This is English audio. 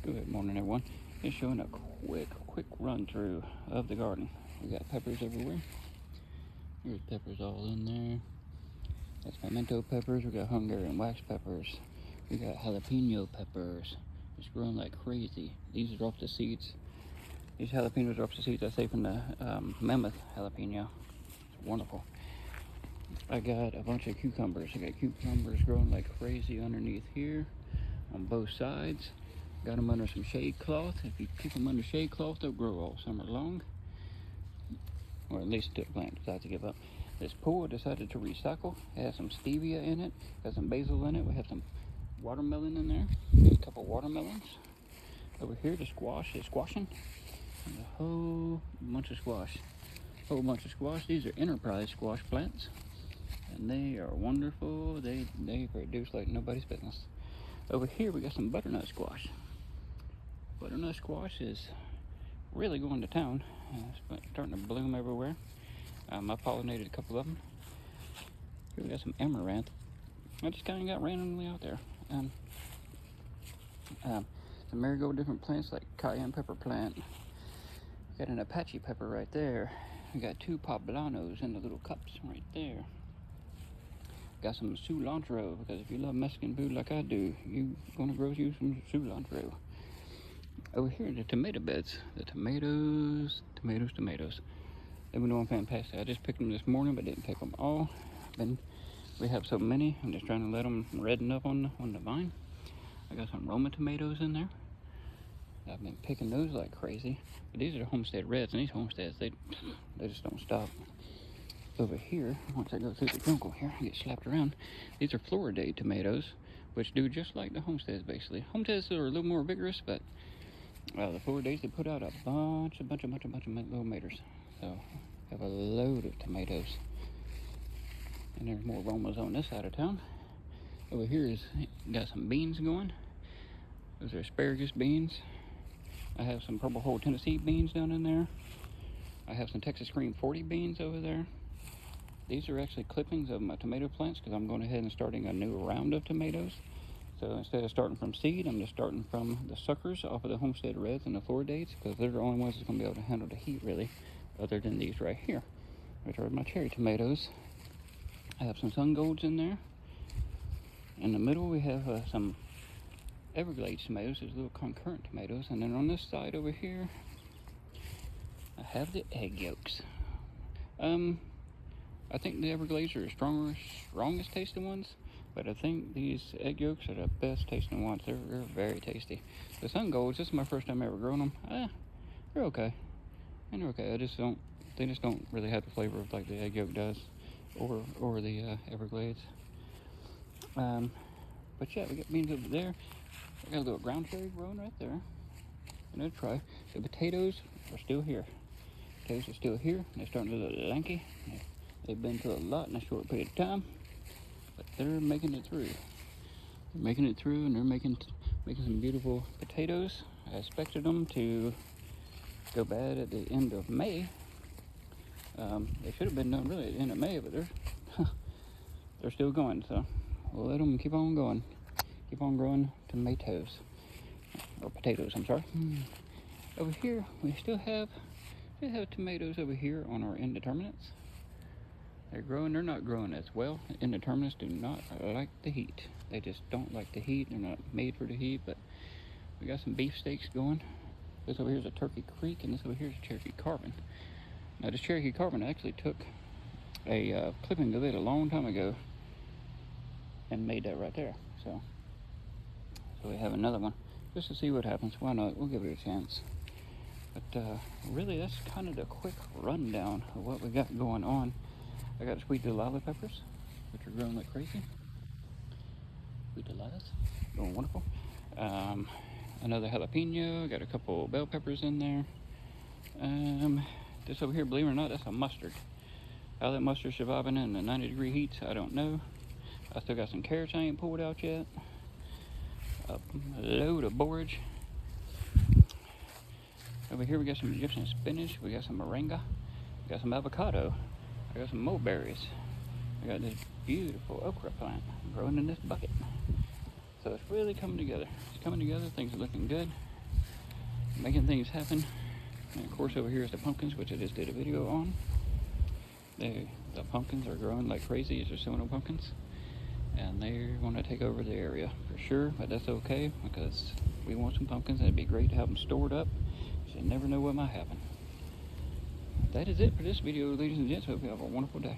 Good morning, everyone. Just showing a quick run through of the garden. We got peppers everywhere. There's peppers all in there. That's pimento peppers. We got Hungarian wax peppers. We got jalapeno peppers. It's growing like crazy. These are off the seeds. These jalapenos are off the seeds I saved from the mammoth jalapeno. It's wonderful. I got a bunch of cucumbers. I got cucumbers growing like crazy underneath here on both sides. Got them under some shade cloth. If you keep them under shade cloth, they'll grow all summer long. Or at least until the plant decides to give up. This pool I decided to recycle. It has some stevia in it. Got some basil in it. We have some watermelon in there. Got a couple watermelons. Over here, the squash is squashing. And a whole bunch of squash. These are enterprise squash plants. And they are wonderful. They produce like nobody's business. Over here, we got some butternut squash. Butternut squash is really going to town. It's starting to bloom everywhere. I pollinated a couple of them. Here we got some amaranth. I just kind of got randomly out there. Some marigold different plants like cayenne pepper plant. Got an Apache pepper right there. We got two poblanos in the little cups right there. Got some cilantro, because if you love Mexican food like I do, you're gonna grow you some cilantro. Over here, the tomato beds. The tomatoes. They've been doing fantastic. I just picked them this morning, but didn't pick them all. We have so many, I'm just trying to let them redden up on the vine. I got some Roma tomatoes in there. I've been picking those like crazy. But these are homestead reds, and these homesteads, they just don't stop. Over here, once I go through the jungle here, I get slapped around. These are Floridae tomatoes, which do just like the homesteads, basically. Homesteads are a little more vigorous, but the Floridaes, they put out a bunch of little maters. So I have a load of tomatoes. And there's more Romas on this side of town. Over here is got some beans going. Those are asparagus beans. I have some Purple Hole Tennessee beans down in there. I have some Texas Cream 40 beans over there. These are actually clippings of my tomato plants because I'm going ahead and starting a new round of tomatoes. So instead of starting from seed, I'm just starting from the suckers off of the Homestead Reds and the Floridates, because they're the only ones that's going to be able to handle the heat, really, other than these right here, which are my cherry tomatoes. I have some Sun Golds in there. In the middle, we have some Everglades tomatoes, these little concurrent tomatoes. And then on this side over here, I have the egg yolks. I think the Everglades are the strongest tasting ones, but I think these egg yolks are the best tasting ones. They're very tasty. The Sun Golds, this is my first time ever growing them. They're okay. And they're okay. They just don't really have the flavor of like the egg yolk does, or the Everglades. But yeah, we got beans over there. I got a little ground cherry growing right there. Another try. The potatoes are still here. They're starting to look lanky. They've been through a lot in a short period of time, but they're making it through. And they're making some beautiful potatoes. I expected them to go bad at the end of May. They should have been done really at the end of May, but they're still going. So we'll let them keep on going, keep on growing tomatoes or potatoes. I'm sorry. Over here, we still have tomatoes over here on our indeterminates. They're growing. They're not growing as well. Indeterminates do not like the heat. They just don't like the heat. They're not made for the heat. But we got some beefsteaks going. This over here is a Turkey Creek, and this over here is a Cherokee Carbon. Now, this Cherokee Carbon, I actually took a clipping of it a long time ago and made that right there. So we have another one just to see what happens. Why not? We'll give it a chance. But really, that's kind of the quick rundown of what we got going on. I got sweet Delilah peppers, which are growing like crazy. Sweet Delilahs, going wonderful. Another jalapeno. Got a couple bell peppers in there. This over here, believe it or not, that's a mustard. How that mustard's surviving in the 90-degree heats, I don't know. I still got some carrots I ain't pulled out yet. A load of borage. Over here we got some Egyptian spinach. We got some moringa. We got some avocado. I got some mulberries. I got this beautiful okra plant growing in this bucket. So it's really coming together. It's coming together. Things are looking good. making things happen. And of course over here is the pumpkins, which I just did a video on. The pumpkins are growing like crazy. These are Seminole pumpkins. And they're going to take over the area for sure, but that's okay because we want some pumpkins and it'd be great to have them stored up. You never know what might happen. That is it for this video, ladies and gents. Hope you have a wonderful day.